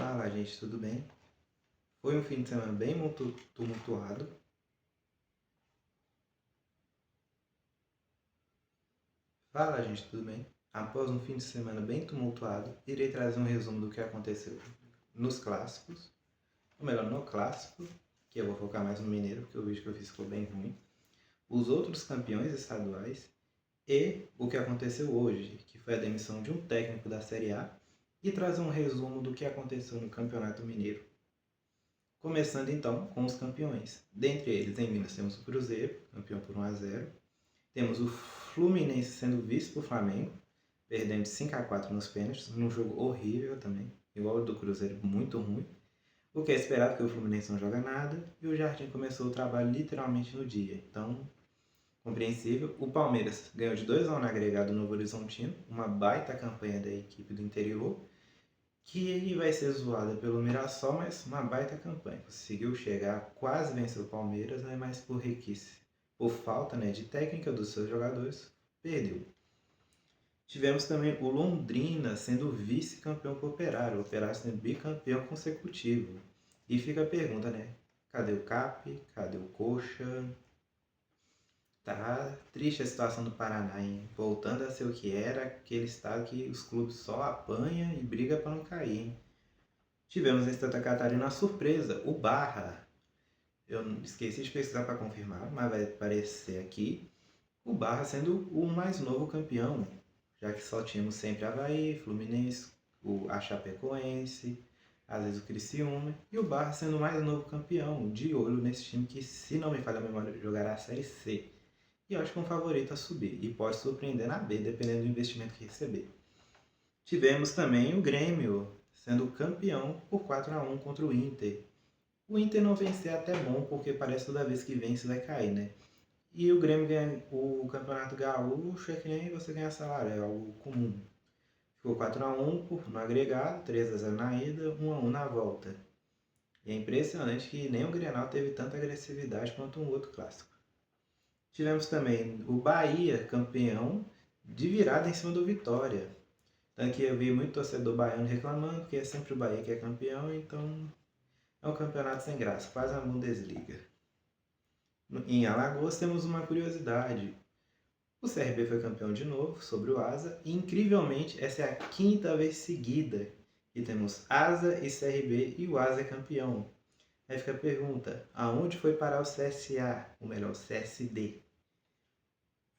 Fala, gente, tudo bem? Foi um fim de semana bem tumultuado. Fala, gente, tudo bem? Após um fim de semana bem tumultuado, irei trazer um resumo do que aconteceu nos clássicos, ou melhor, no clássico, que eu vou focar mais no Mineiro, porque o vídeo que eu fiz ficou bem ruim, os outros campeões estaduais e o que aconteceu hoje, que foi a demissão de um técnico da Série A, e trazer um resumo do que aconteceu no Campeonato Mineiro. Começando então com os campeões. Dentre eles, em Minas, temos o Cruzeiro, campeão por 1-0. Temos o Fluminense sendo vice para o Flamengo, perdendo de 5-4 nos pênaltis, num jogo horrível também, igual o do Cruzeiro, muito ruim. O que é esperado, porque o Fluminense não joga nada, e o Jardim começou o trabalho literalmente no dia. Então, compreensível. O Palmeiras ganhou de 2-1 no agregado Novo Horizontino, uma baita campanha da equipe do interior, que vai ser zoada pelo Mirassol, mas uma baita campanha. Conseguiu chegar, quase venceu o Palmeiras, né, mas por requise, por falta, né, de técnica dos seus jogadores, perdeu. Tivemos também o Londrina sendo vice-campeão com o Operário sendo bicampeão consecutivo. E fica a pergunta, né? Cadê o CAP? Cadê o Coxa? Tá triste a situação do Paraná, hein? Voltando a ser o que era, aquele estado que os clubes só apanham e brigam para não cair, hein? Tivemos em Santa Catarina a surpresa, o Barra. Eu esqueci de pesquisar para confirmar, mas vai aparecer aqui. O Barra sendo o mais novo campeão, já que só tínhamos sempre Avaí, Fluminense, a Chapecoense, às vezes o Criciúma, e o Barra sendo o mais novo campeão, de olho nesse time que, se não me falha a memória, jogará a Série C. E eu acho que é um favorito a subir, e pode surpreender na B, dependendo do investimento que receber. Tivemos também o Grêmio, sendo campeão por 4-1 contra o Inter. O Inter não vencer é até bom, porque parece que toda vez que vence vai cair, né? E o Grêmio ganha o Campeonato Gaúcho, é que nem você ganhar salário, é algo comum. Ficou 4-1 no agregado, 3-0 na ida, 1-1 na volta. E é impressionante que nem o Grenal teve tanta agressividade quanto um outro clássico. Tivemos também o Bahia, campeão, de virada em cima do Vitória. Tanto que eu vi muito torcedor baiano reclamando, porque é sempre o Bahia que é campeão, então é um campeonato sem graça, quase a Bundesliga. Em Alagoas temos uma curiosidade. O CRB foi campeão de novo sobre o Asa e, incrivelmente, essa é a quinta vez seguida que temos Asa e CRB e o Asa é campeão. Aí fica a pergunta, aonde foi parar o CSA, ou melhor, o CSD?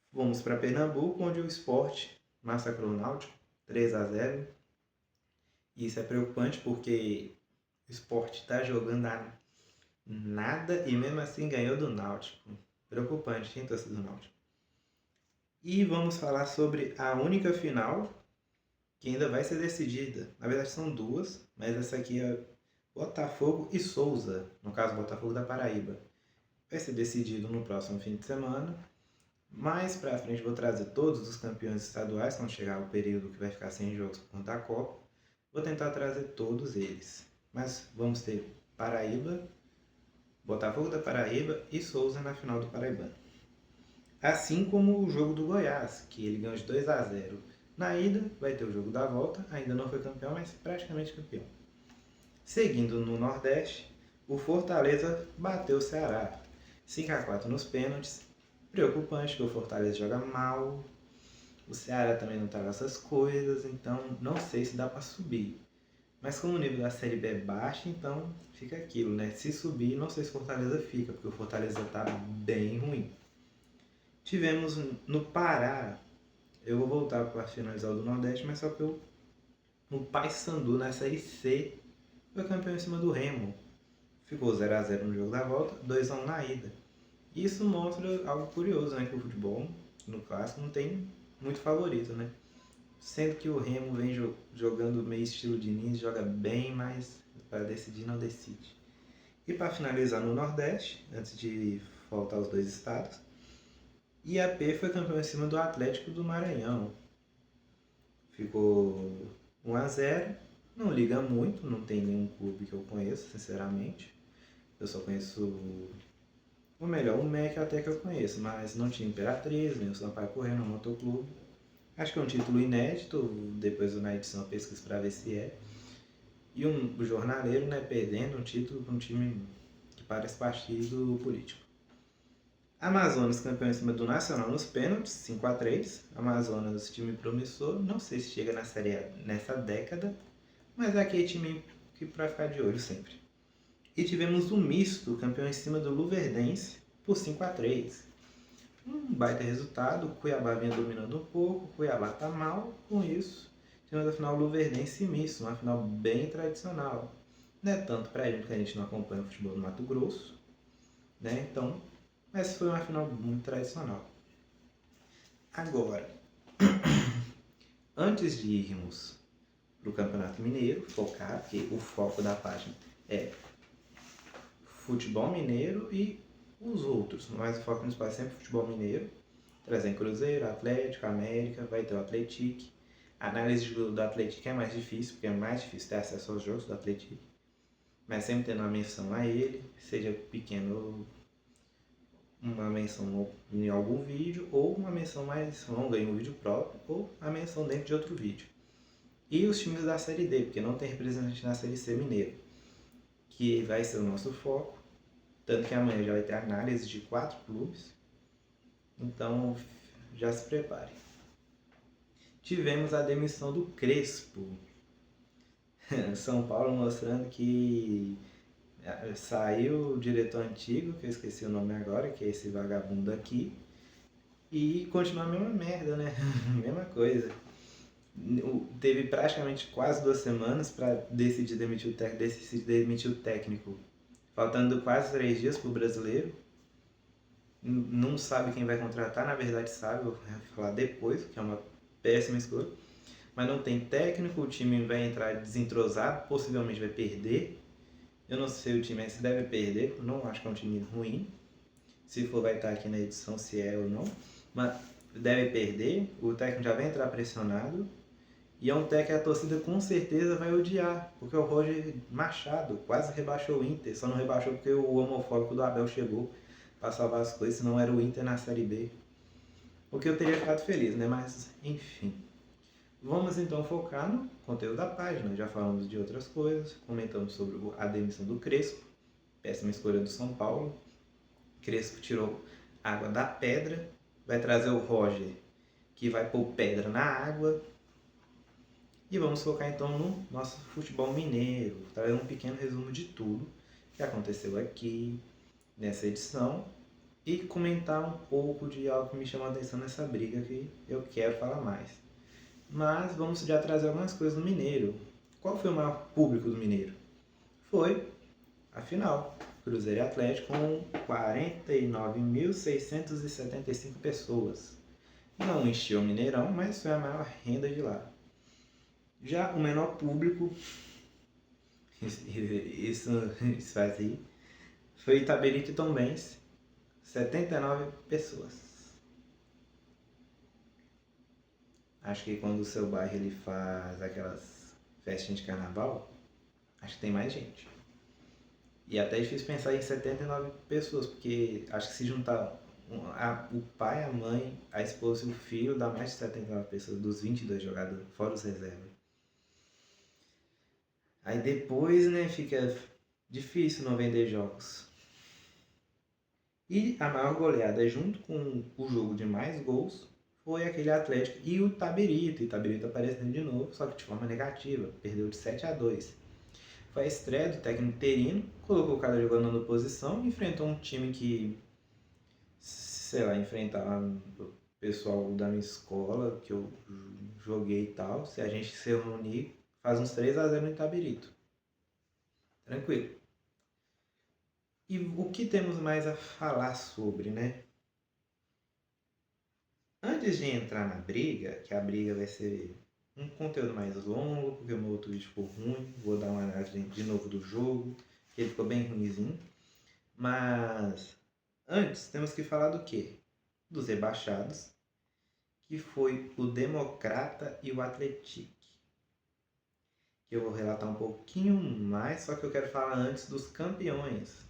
Vamos para Pernambuco, onde o Sport massacrou o Náutico, 3-0. E isso é preocupante porque o Sport está jogando a nada e mesmo assim ganhou do Náutico. Preocupante, quem torce do Náutico. E vamos falar sobre a única final que ainda vai ser decidida. Na verdade são duas, mas essa aqui é Botafogo e Souza, no caso Botafogo da Paraíba. Vai ser decidido no próximo fim de semana. Mais pra frente vou trazer todos os campeões estaduais, quando chegar o período que vai ficar sem jogos por conta da Copa. Vou tentar trazer todos eles. Mas vamos ter Paraíba, Botafogo da Paraíba e Souza na final do Paraibano. Assim como o jogo do Goiás, que ele ganhou de 2-0. Na ida vai ter o jogo da volta, ainda não foi campeão, mas praticamente campeão. Seguindo no Nordeste, o Fortaleza bateu o Ceará, 5-4 nos pênaltis. Preocupante que o Fortaleza joga mal, o Ceará também não está nessas coisas, então não sei se dá para subir. Mas como o nível da Série B é baixo, então fica aquilo, né? Se subir, não sei se o Fortaleza fica, porque o Fortaleza está bem ruim. Tivemos no Pará, eu vou voltar para finalizar o do Nordeste, mas só que o Paysandu na Série C foi campeão em cima do Remo. Ficou 0-0 no jogo da volta, 2-1 na ida. Isso mostra algo curioso, né? Que o futebol, no clássico, não tem muito favorito, né? Sendo que o Remo vem jogando meio estilo de Diniz, joga bem, mas para decidir não decide. E para finalizar no Nordeste, antes de faltar os dois estados, IAP foi campeão em cima do Atlético do Maranhão. Ficou 1-0, não liga muito, não tem nenhum clube que eu conheço, sinceramente. Eu só conheço, ou melhor, o MEC até que eu conheço, mas não tinha Imperatriz, nem o Sampaio Corrêa, no Motoclube. Acho que é um título inédito, depois na edição eu pesquiso para ver se é. E o jornaleiro, né, perdendo um título para um time que parece partido político. Amazonas campeão em cima do Nacional nos pênaltis, 5-3. Amazonas, time promissor, não sei se chega na Série A nessa década, mas é aquele time que para ficar de olho sempre. E tivemos o misto, campeão em cima do Luverdense, por 5-3. Um baita resultado, o Cuiabá vinha dominando um pouco, o Cuiabá tá mal, com isso tivemos a final Luverdense e misto, uma final bem tradicional. Não é tanto pra gente, que a gente não acompanha o futebol do Mato Grosso, né? Então, mas foi uma final muito tradicional. Agora, antes de irmos para o Campeonato Mineiro, focar, porque o foco da página é futebol mineiro e os outros, mas o foco principal é sempre futebol mineiro, trazendo Cruzeiro, Atlético, América, vai ter o Atlético. A análise do Atlético é mais difícil, porque é mais difícil ter acesso aos jogos do Atlético, mas sempre tendo uma menção a ele, seja pequeno, uma menção em algum vídeo, ou uma menção mais longa em um vídeo próprio, ou a menção dentro de outro vídeo. E os times da Série D, porque não tem representante na Série C mineiro, que vai ser o nosso foco, tanto que amanhã já vai ter análise de 4 clubes, então já se prepare. Tivemos a demissão do Crespo, São Paulo mostrando que saiu o diretor antigo, que eu esqueci o nome agora, que é esse vagabundo aqui, e continua a mesma merda, né? Mesma coisa. Teve praticamente quase 2 semanas para decidir demitir o técnico, faltando quase 3 dias pro brasileiro. Não sabe quem vai contratar, na verdade sabe, eu vou falar depois, que é uma péssima escolha. Mas não tem técnico, o time vai entrar desentrosado, possivelmente vai perder. Eu não sei o time se deve perder, não acho que é um time ruim. Se for, vai estar aqui na edição se é ou não. Mas deve perder, o técnico já vai entrar pressionado. E é um técnico que a torcida com certeza vai odiar, porque o Roger Machado quase rebaixou o Inter, só não rebaixou porque o homofóbico do Abel chegou para salvar as coisas, senão era o Inter na Série B. O que eu teria ficado feliz, né? Mas, enfim. Vamos então focar no conteúdo da página. Já falamos de outras coisas, comentamos sobre a demissão do Crespo, péssima escolha do São Paulo. Crespo tirou água da pedra, vai trazer o Roger, que vai pôr pedra na água. E vamos focar então no nosso futebol mineiro, trazer um pequeno resumo de tudo que aconteceu aqui nessa edição e comentar um pouco de algo que me chamou a atenção nessa briga que eu quero falar mais. Mas vamos já trazer algumas coisas do Mineiro. Qual foi o maior público do Mineiro? Foi a final, Cruzeiro e Atlético, com 49.675 pessoas. Não encheu o Mineirão, mas foi a maior renda de lá. Já o menor público, isso faz aí, foi Itaberito e Tombense, 79 pessoas. Acho que quando o seu bairro ele faz aquelas festinhas de carnaval, acho que tem mais gente. E até é difícil pensar em 79 pessoas, porque acho que se juntar o pai, a mãe, a esposa e o filho, dá mais de 79 pessoas, dos 22 jogadores, fora os reservas. Aí depois, né, fica difícil não vender jogos. E a maior goleada, junto com o jogo de mais gols, foi aquele Atlético e o Itaberito. O Itaberito aparecendo de novo, só que de forma negativa. Perdeu de 7-2. Foi a estreia do técnico interino, colocou o cara jogando na oposição, enfrentou um time que, sei lá, enfrentava o pessoal da minha escola, que eu joguei e tal. Se a gente se reunir, faz uns 3-0 no Itaberito. Tranquilo. E o que temos mais a falar sobre, né? Antes de entrar na briga, que a briga vai ser um conteúdo mais longo, porque o meu outro vídeo ficou ruim, vou dar uma análise de novo do jogo, que ele ficou bem ruimzinho. Mas antes temos que falar do quê? Dos rebaixados, que foi o Democrata e o Atlético. Que eu vou relatar um pouquinho mais, só que eu quero falar antes dos campeões.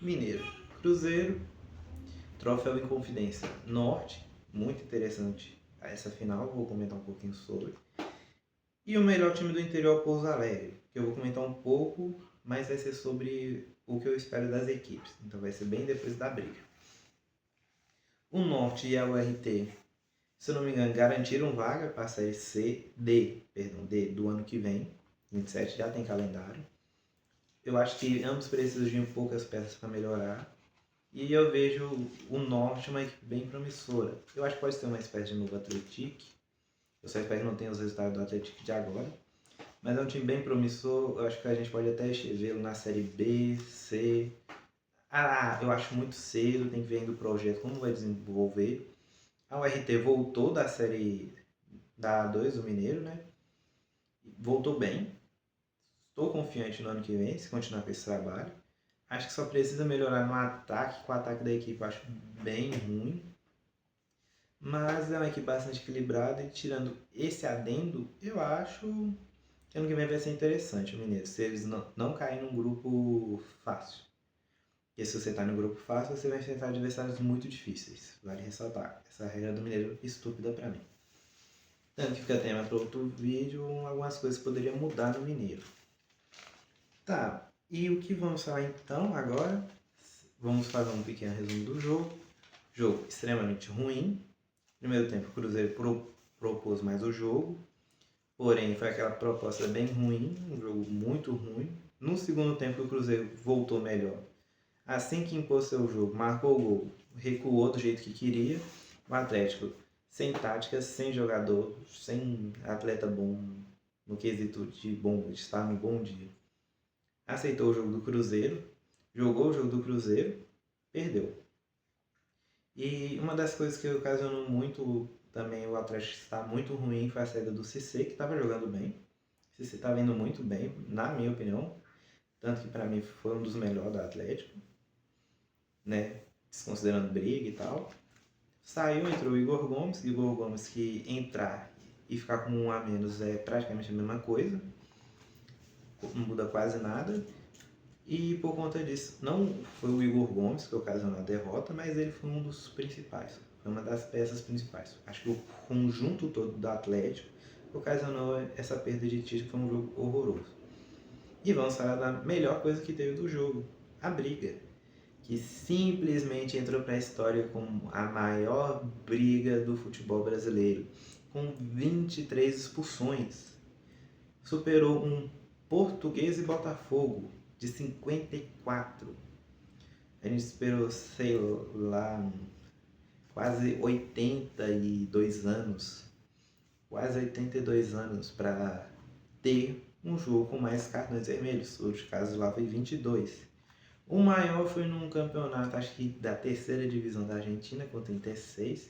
Mineiro, Cruzeiro, Troféu Inconfidência Norte, muito interessante essa final, vou comentar um pouquinho sobre. E o melhor time do interior, Pouso Alegre, que eu vou comentar um pouco, mas vai ser sobre o que eu espero das equipes. Então vai ser bem depois da briga. O Norte e a URT, se eu não me engano, garantiram vaga para a Série D do ano que vem. 27 já tem calendário. Eu acho que ambos precisam de poucas peças para melhorar. E eu vejo o Norte uma equipe bem promissora. Eu acho que pode ser uma espécie de novo Atlético. Eu só espero que não tenha os resultados do Atlético de agora. Mas é um time bem promissor. Eu acho que a gente pode até vê-lo na Série B, C. Eu acho muito cedo. Tem que ver ainda o projeto, como vai desenvolver. A URT voltou da Série da A2 do Mineiro, né? Voltou bem. Estou confiante no ano que vem, se continuar com esse trabalho. Acho que só precisa melhorar no ataque, que o ataque da equipe eu acho bem ruim. Mas é uma equipe bastante equilibrada e tirando esse adendo, eu acho que ano que vem vai ser interessante o Mineiro, se eles não caírem num grupo fácil. Porque se você está no grupo fácil, você vai enfrentar adversários muito difíceis. Vale ressaltar. Essa regra do Mineiro é estúpida para mim. Tanto que fica tema para outro vídeo, algumas coisas poderiam mudar no Mineiro. Tá, e o que vamos falar então agora? Vamos fazer um pequeno resumo do jogo. Jogo extremamente ruim. Primeiro tempo o Cruzeiro propôs mais o jogo, porém foi aquela proposta bem ruim, um jogo muito ruim. No segundo tempo o Cruzeiro voltou melhor. Assim que impôs seu jogo, marcou o gol, recuou do jeito que queria. O Atlético sem táticas, sem jogador, sem atleta bom no quesito de estar no bom dia. Aceitou o jogo do Cruzeiro, jogou o jogo do Cruzeiro, perdeu. E uma das coisas que ocasionou muito também o Atlético estar muito ruim foi a saída do Cissé, que estava jogando bem. O Cissé estava indo muito bem, na minha opinião. Tanto que para mim foi um dos melhores do Atlético, né? Desconsiderando briga e tal. Saiu, entrou o Igor Gomes que entrar e ficar com um a menos é praticamente a mesma coisa. Não muda quase nada. E por conta disso, não foi o Igor Gomes que ocasionou a derrota, mas ele foi um dos principais. Foi uma das peças principais. Acho que o conjunto todo do Atlético ocasionou essa perda de título, foi um jogo horroroso. E vamos falar da melhor coisa que teve do jogo, a briga. Que simplesmente entrou para a história como a maior briga do futebol brasileiro, com 23 expulsões. Superou um Português e Botafogo, de 54. A gente esperou, sei lá, quase 82 anos. Quase 82 anos para ter um jogo com mais cartões vermelhos. O de caso lá foi 22. O maior foi num campeonato, acho que da terceira divisão da Argentina, com 36,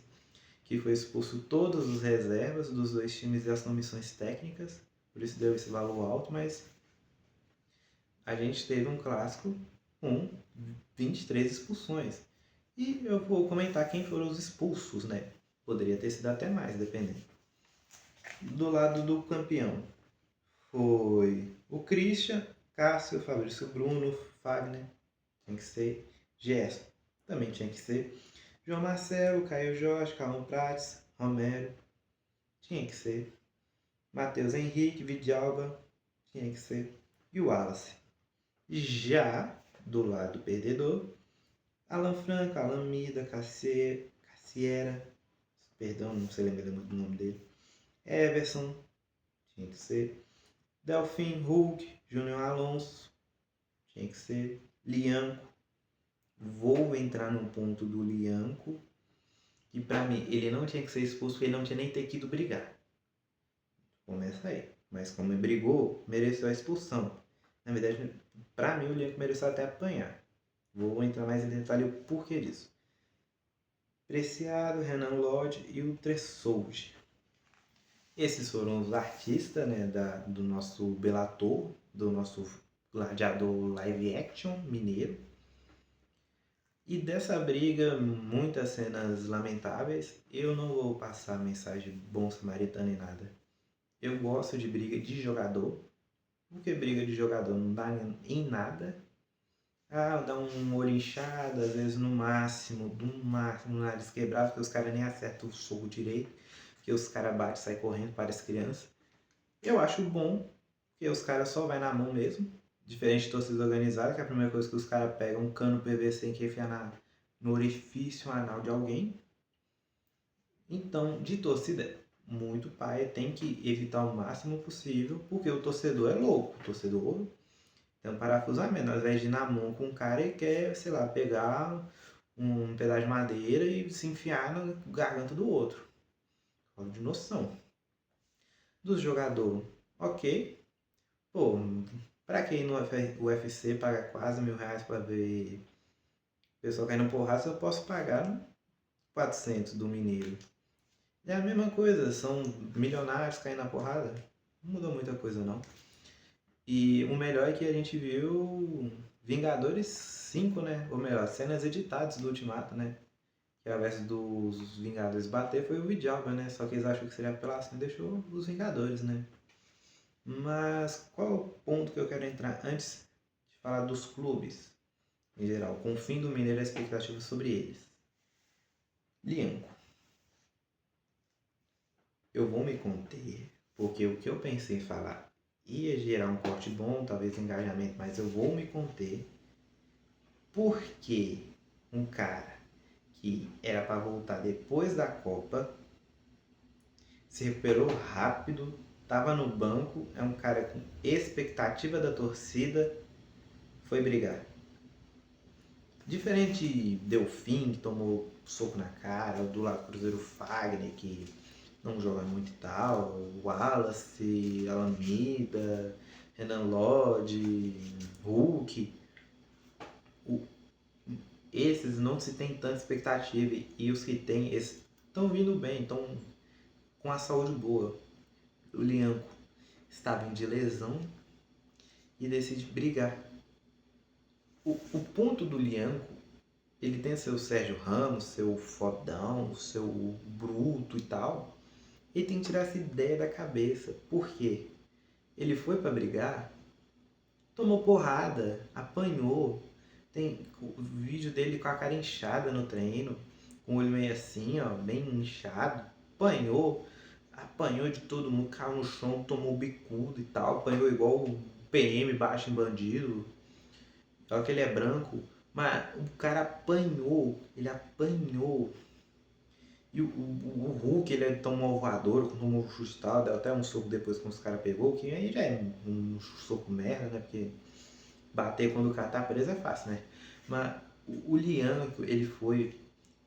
que foi expulso todos os reservas dos dois times e as comissões técnicas. Por isso deu esse valor alto, mas a gente teve um clássico com 23 expulsões. E eu vou comentar quem foram os expulsos, né? Poderia ter sido até mais, dependendo. Do lado do campeão foi o Christian, Cássio, Fabrício Bruno, Fagner, tinha que ser, Gerson, também tinha que ser, João Marcelo, Caio Jorge, Carlão Prates, Romero, tinha que ser, Matheus Henrique, Vidalba, tinha que ser, e o Wallace. Já do lado perdedor, Alan Franco, Alan Mida, Cassiera, perdão, não sei lembrar muito do nome dele, Everson, tinha que ser, Delfim, Hulk, Júnior Alonso, tinha que ser, Lianco. Vou entrar no ponto do Lianco, que pra mim ele não tinha que ser expulso porque ele não tinha nem ter que ido brigar. Começa aí. Mas como ele brigou, mereceu a expulsão. Na verdade, pra mim o Lianco mereceu até apanhar. Vou entrar mais em detalhe o porquê disso. Preciado, Renan Lodge e o Tressoldi. Esses foram os artistas, né, do nosso Bellator, do nosso gladiador live action mineiro. E dessa briga, muitas cenas lamentáveis. Eu não vou passar mensagem bom samaritano e nada. Eu gosto de briga de jogador, porque briga de jogador não dá em nada. Dá um olho inchado, às vezes no máximo, no nariz quebrado, porque os caras nem acertam o soco direito, porque os caras batem e saem correndo, parece criança. Eu acho bom, porque os caras só vai na mão mesmo. Diferente de torcida organizada, que a primeira coisa que os caras pegam um cano PVC que enfiar no orifício anal de alguém. Então, de torcida, muito pai tem que evitar o máximo possível, porque o torcedor é louco. O torcedor tem um parafusamento. Ao invés de ir na mão com o cara, ele quer, sei lá, pegar um pedaço de madeira e se enfiar na garganta do outro. Falta de noção. Dos jogadores, ok. Pô, pra quem no UFC paga quase R$ 1.000 pra ver o pessoal caindo porrada, eu posso pagar 400 do Mineiro. É a mesma coisa, são milionários caindo na porrada. Não mudou muita coisa não. E o melhor é que a gente viu Vingadores 5, né? Ou melhor, cenas editadas do Ultimato, né? Que ao invés dos Vingadores bater foi o Vidjalba, né? Só que eles acham que seria apelação e deixou os Vingadores, né? Mas qual é o ponto que eu quero entrar antes de falar dos clubes em geral? Com o fim do Mineiro, a expectativa sobre eles. Lianco. Eu vou me conter, porque o que eu pensei em falar ia gerar um corte bom, talvez engajamento, mas eu vou me conter porque um cara que era para voltar depois da Copa se recuperou rápido, estava no banco, é um cara com expectativa da torcida, foi brigar. Diferente de Delfim, que tomou soco na cara, o do lado Cruzeiro Fagner, que não joga muito e tal, o Wallace, Alameda, Renan Lodge, Hulk, o, esses não se tem tanta expectativa e os que tem, estão vindo bem, estão com a saúde boa. O Lianco está vindo de lesão e decide brigar. O ponto do Lianco, ele tem seu Sérgio Ramos, seu fodão, seu bruto e tal. Ele tem que tirar essa ideia da cabeça. Por quê? Ele foi para brigar, tomou porrada, apanhou. Tem o vídeo dele com a cara inchada no treino, com o olho meio assim, ó, bem inchado. Apanhou de todo mundo, caiu no chão, tomou bicudo e tal. Apanhou igual o PM baixo em bandido. Só que ele é branco. Mas o cara apanhou, ele apanhou. E o Hulk, ele tomou um voador, tomou um chute e tal, deu até um soco depois que os caras pegou, que aí já é um soco merda, né? Porque bater quando o cara tá preso é fácil, né? Mas o Lianco, ele foi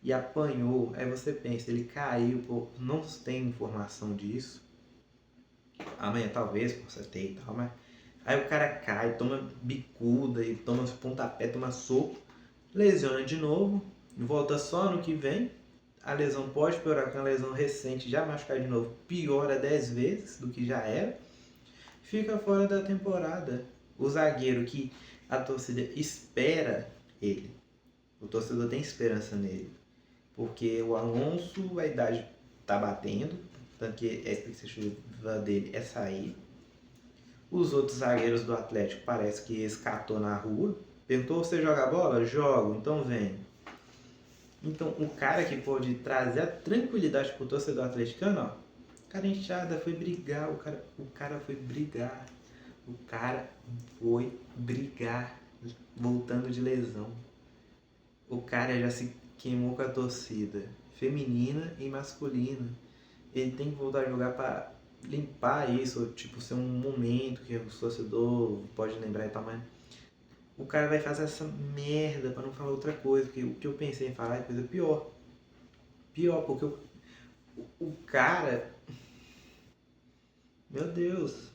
e apanhou. Aí você pensa, ele caiu, pô, não tem informação disso. Amanhã talvez possa ter e tal, mas. Aí o cara cai, toma bicuda, e toma pontapé, toma soco, lesiona de novo, volta só no que vem. A lesão pode piorar com a lesão recente, já machucar de novo, piora 10 vezes do que já era. Fica fora da temporada. O zagueiro que a torcida espera ele. O torcedor tem esperança nele. Porque o Alonso, a idade tá batendo, tanto que a expectativa dele é sair. Os outros zagueiros do Atlético parece que escatou na rua. Perguntou: você joga bola? Jogo, então vem. Então, o cara que pode trazer a tranquilidade pro torcedor atleticano, ó, o cara inchada foi brigar, o cara foi brigar. O cara foi brigar, voltando de lesão. O cara já se queimou com a torcida, feminina e masculina. Ele tem que voltar a jogar para limpar isso, tipo, ser um momento que o torcedor pode lembrar e tal, mas o cara vai fazer essa merda pra não falar outra coisa, porque o que eu pensei em falar é coisa pior. Pior, porque o cara. Meu Deus.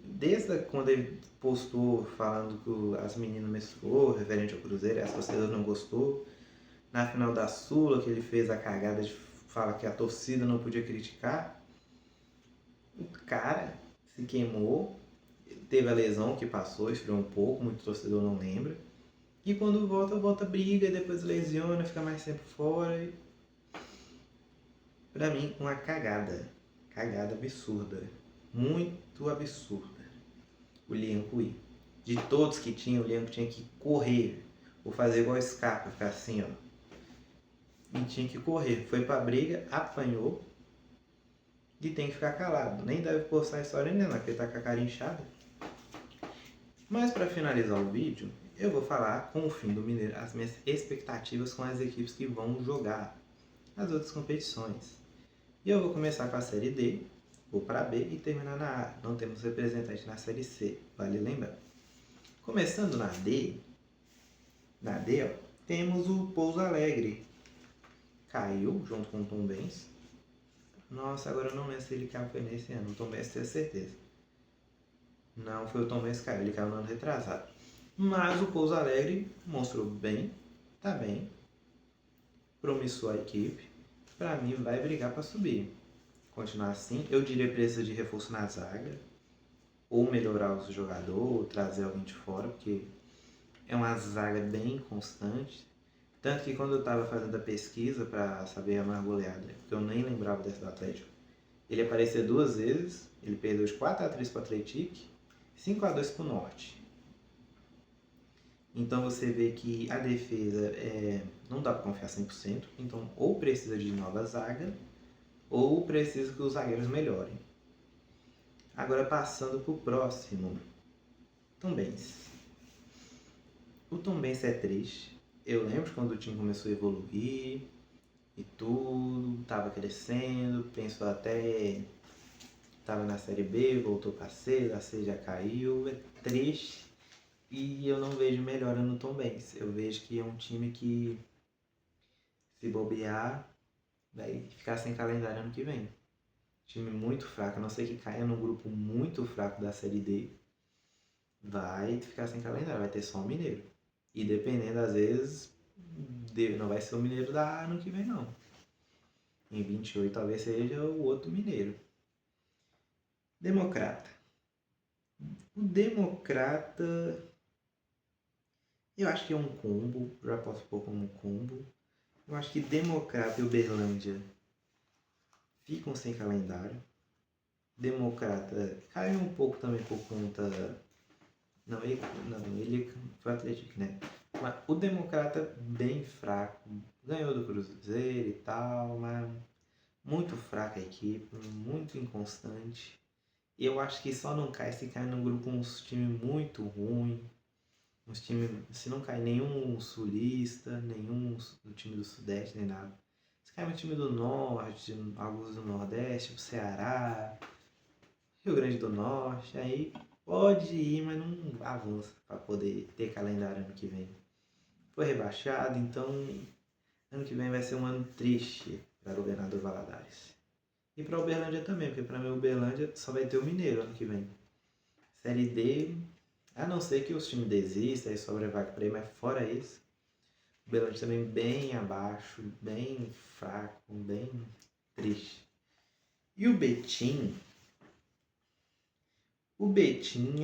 Desde quando ele postou falando que as meninas menstruou, referente ao Cruzeiro, as torcidas não gostou. Na final da Sula, que ele fez a cagada de falar que a torcida não podia criticar. O cara se queimou, teve a lesão que passou, esfriou um pouco, muito torcedor não lembra. E quando volta briga, depois lesiona, fica mais tempo fora. E, pra mim, uma cagada. Cagada absurda. Muito absurda. O Lianco ir. De todos que tinha, o Lianco tinha que correr. Ou fazer igual Scarpa, ficar assim, ó. E tinha que correr. Foi pra briga, apanhou. E tem que ficar calado. Nem deve postar história ainda não, porque tá com a cara inchada. Mas para finalizar o vídeo, eu vou falar com o fim do Mineiro as minhas expectativas com as equipes que vão jogar as outras competições. E eu vou começar com a Série D, vou para a B e terminar na A. Não temos representante na Série C, vale lembrar. Começando na D, ó, temos o Pouso Alegre. Caiu junto com o Tombense. Nossa, agora eu não lembro se ele caiu foi nesse ano. O Tombense tenho certeza. Não foi o Tombense que caiu, ele caiu no ano retrasado. Mas o Pouso Alegre mostrou bem, tá bem. Promissor a equipe. Pra mim vai brigar para subir. Continuar assim, eu diria precisa de reforço na zaga. Ou melhorar os jogadores, ou trazer alguém de fora, porque é uma zaga bem constante. Tanto que quando eu estava fazendo a pesquisa para saber a mais goleada, porque eu nem lembrava dessa do Atlético, ele apareceu 2 vezes, ele perdeu de 4-3 para o Atlético, 5-2 para o Norte. Então você vê que a defesa não dá para confiar 100%, então ou precisa de nova zaga, ou precisa que os zagueiros melhorem. Agora passando para o próximo, Tombense. O Tombense é triste. Eu lembro quando o time começou a evoluir e tudo, estava crescendo, pensou até estava na Série B, voltou para C, a C já caiu, é triste e eu não vejo melhora no Tombense. Eu vejo que é um time que, se bobear, vai ficar sem calendário ano que vem. Time muito fraco, a não ser que caia num grupo muito fraco da Série D, vai ficar sem calendário, vai ter só o Mineiro. E dependendo, às vezes, não vai ser o Mineiro da ano que vem, não. Em 28 talvez seja o outro Mineiro. Democrata. O Democrata, eu acho que é um combo, já posso pôr como um combo. Eu acho que Democrata e Uberlândia ficam sem calendário. Democrata caiu um pouco também por conta... Não, ele foi Atlético, né? Mas o Democrata bem fraco, ganhou do Cruzeiro e tal, mas muito fraca a equipe, muito inconstante. E eu acho que só não cai se cair num grupo com uns times muito ruim. Uns times, se não cai nenhum sulista, nenhum do time do Sudeste, nem nada. Se cai um time do Norte, alguns do Nordeste, o Ceará, Rio Grande do Norte, aí pode ir, mas não avança para poder ter calendário ano que vem. Foi rebaixado, então ano que vem vai ser um ano triste para o Governador Valadares. E para o Uberlândia também, porque para mim o Uberlândia só vai ter o Mineiro ano que vem. Série D, a não ser que os times desistam e sobra vaga para ele, mas fora isso, o Uberlândia também bem abaixo, bem fraco, bem triste. E o Betim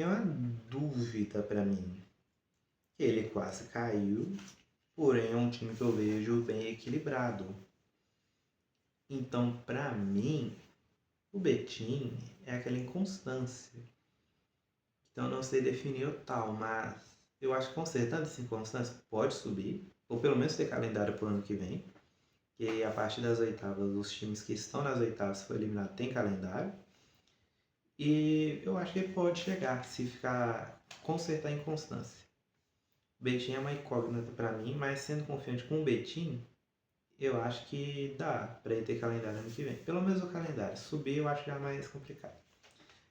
é uma dúvida para mim. Ele quase caiu, porém é um time que eu vejo bem equilibrado. Então, para mim, o Betim é aquela inconstância. Então, eu não sei definir o tal, mas eu acho que consertando essa inconstância pode subir, ou pelo menos ter calendário para o ano que vem. Que a partir das oitavas, os times que estão nas oitavas, se for eliminado, tem calendário. E eu acho que ele pode chegar, se ficar consertar a inconstância. O Betim é uma incógnita para mim, mas sendo confiante com o Betim, eu acho que dá para ele ter calendário ano que vem. Pelo menos o calendário. Subir eu acho que é mais complicado.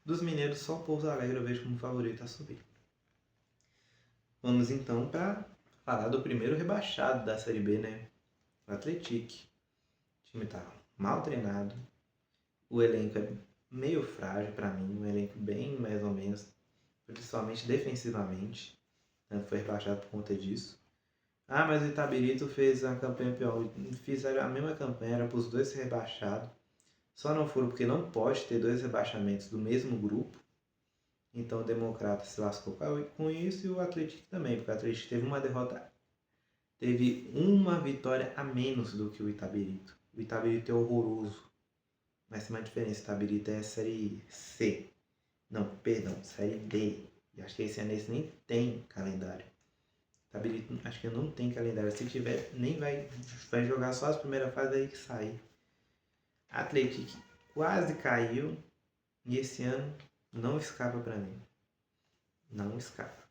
Dos mineiros, só o Pouso Alegre eu vejo como favorito a subir. Vamos então para falar do primeiro rebaixado da Série B, né? O Atlético. O time tá mal treinado. O elenco é meio frágil para mim. Um elenco bem mais ou menos, principalmente defensivamente. Foi rebaixado por conta disso. Ah, mas o Itabirito fez a campanha pior. Fizeram a mesma campanha, era para os dois ser rebaixados. Só não foram porque não pode ter 2 rebaixamentos do mesmo grupo. Então o Democrata se lascou com isso e o Atlético também, porque o Atlético teve uma derrota, teve uma vitória a menos do que o Itabirito. O Itabirito é horroroso, mas tem uma diferença, o Itabirito é Série C. Não, perdão, Série D. E acho que esse ano esse nem tem calendário. O Itabirito acho que não tem calendário. Se tiver, nem vai jogar só as primeiras fases aí que sai. Atlético quase caiu e esse ano não escapa para mim. Não escapa.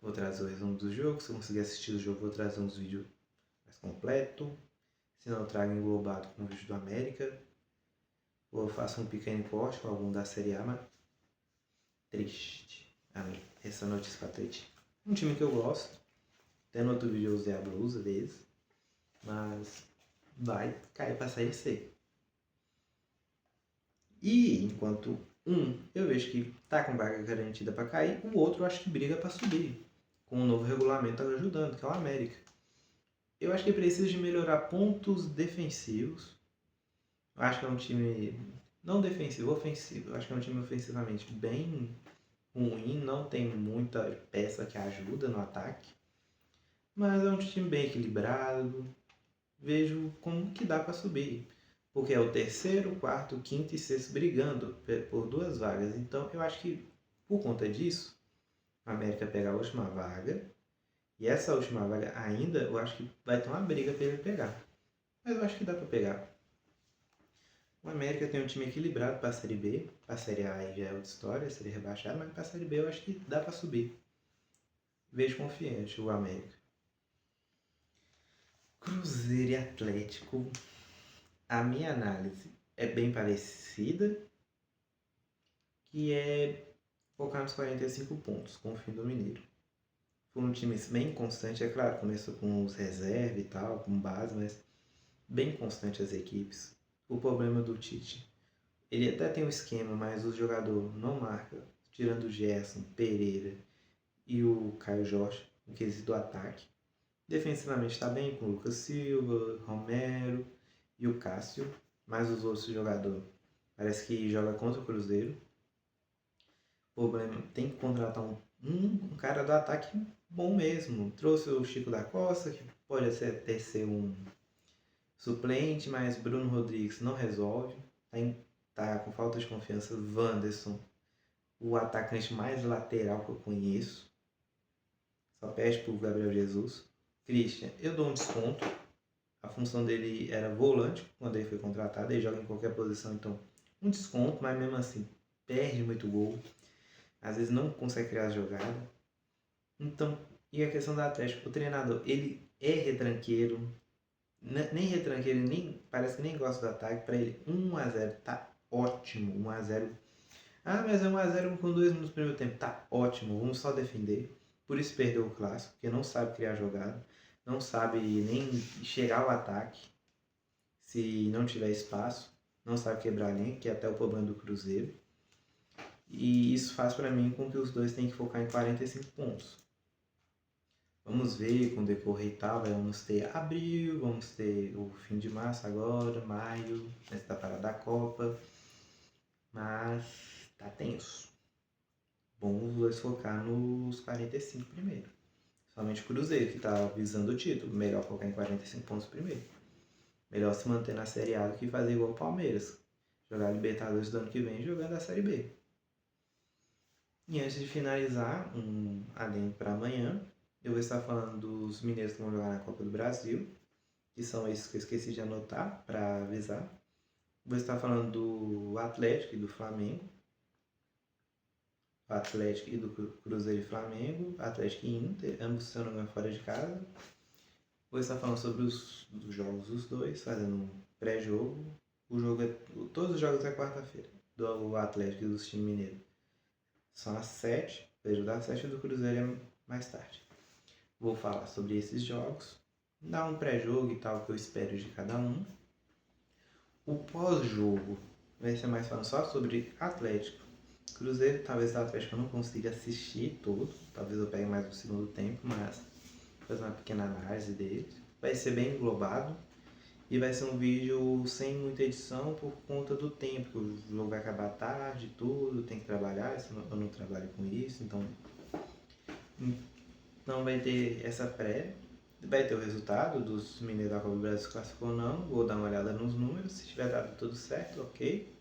Vou trazer o resumo do jogo. Se eu conseguir assistir o jogo, vou trazer uns vídeos mais completos. Se não, eu trago englobado com o vídeo do América. Ou eu faço um pequeno corte com algum da Série A, mas triste. Essa notícia tá triste. Um time que eu gosto. Até no outro vídeo eu usei a blusa deles. Mas vai cair pra Série C. E enquanto eu vejo que tá com vaga garantida para cair, o outro eu acho que briga para subir. Com o novo regulamento ajudando, que é o América. Eu acho que precisa de melhorar pontos defensivos. Eu acho que é um time não defensivo, ofensivo. Eu acho que é um time ofensivamente bem ruim, não tem muita peça que ajuda no ataque. Mas é um time bem equilibrado. Vejo como que dá para subir. Porque é o terceiro, quarto, quinto e sexto brigando por 2 vagas. Então eu acho que por conta disso, a América pega a última vaga. E essa última vaga ainda, eu acho que vai ter uma briga para ele pegar. Mas eu acho que dá para pegar. O América tem um time equilibrado para a Série B. Para a Série A aí já é outra história, seria rebaixado. Mas para a Série B eu acho que dá para subir. Vejo confiante o América. Cruzeiro e Atlético. A minha análise é bem parecida. Que é focar nos 45 pontos com o fim do Mineiro. Foi um time bem constante, é claro, começou com os reservas e tal, com base, mas bem constante as equipes. O problema do Tite, ele até tem um esquema, mas o jogador não marca, tirando o Gerson, Pereira e o Caio Jorge, no quesito do ataque. Defensivamente está bem com o Lucas Silva, Romero e o Cássio, mas os outros jogadores parece que joga contra o Cruzeiro. O problema tem que contratar um cara do ataque bom mesmo. Trouxe o Chico da Costa, que pode até ser um suplente, mas Bruno Rodrigues não resolve. Tá com falta de confiança. Wanderson, o atacante mais lateral que eu conheço. Só perde pro Gabriel Jesus. Christian, eu dou um desconto. A função dele era volante quando ele foi contratado. Ele joga em qualquer posição, então um desconto, mas mesmo assim perde muito gol. Às vezes não consegue criar as jogadas. Então, e a questão do Atlético, o treinador, ele é retranqueiro, nem retranqueiro, nem, parece que nem gosta do ataque. Para ele, 1-0 tá ótimo, 1-0. Ah, mas é 1-0 com 2 minutos no primeiro tempo, tá ótimo, vamos só defender. Por isso perdeu o clássico, porque não sabe criar jogada, não sabe nem chegar ao ataque se não tiver espaço, não sabe quebrar a linha, que é até o problema do Cruzeiro. E isso faz para mim com que os dois tenham que focar em 45 pontos. Vamos ver com o decorrer e tal, vamos ter abril, vamos ter o fim de março agora, maio, antes da parada da Copa. Mas tá tenso. Bom os dois focar nos 45 primeiro. Somente o Cruzeiro, que tá visando o título. Melhor focar em 45 pontos primeiro. Melhor se manter na Série A do que fazer igual o Palmeiras. Jogar a Libertadores do ano que vem jogando a Série B. E antes de finalizar, um adendo para amanhã, eu vou estar falando dos mineiros que vão jogar na Copa do Brasil, que são esses que eu esqueci de anotar para avisar. Vou estar falando do Atlético e do Flamengo. Atlético e do Cruzeiro e Flamengo, Atlético e Inter, ambos se não me engano fora de casa. Vou estar falando sobre os jogos dos dois, fazendo um pré-jogo. Todos os jogos é quarta-feira, do Atlético e do time mineiro. São às 7, vejo das 7 do Cruzeiro é mais tarde. Vou falar sobre esses jogos, dar um pré-jogo e tal que eu espero de cada um. O pós-jogo vai ser mais falando só sobre Atlético. Cruzeiro, talvez o Atlético eu não consiga assistir todo, talvez eu pegue mais no segundo tempo, mas vou fazer uma pequena análise dele. Vai ser bem englobado e vai ser um vídeo sem muita edição por conta do tempo, que o jogo vai acabar tarde, tudo, tem que trabalhar, eu não trabalho com isso, então vai ter essa pré, vai ter o resultado dos mineiros da Copa do Brasil se classificou ou não, vou dar uma olhada nos números, se tiver dado tudo certo, ok.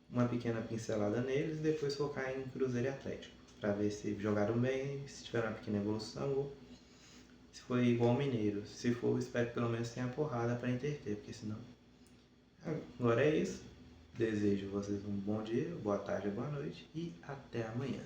Uma pequena pincelada neles e depois focar em Cruzeiro e Atlético, para ver se jogaram bem, se tiveram uma pequena evolução ou se foi igual ao Mineiro. Se for, espero que pelo menos tenha porrada para interter, porque senão Agora é isso. Desejo a vocês um bom dia, boa tarde, boa noite e até amanhã.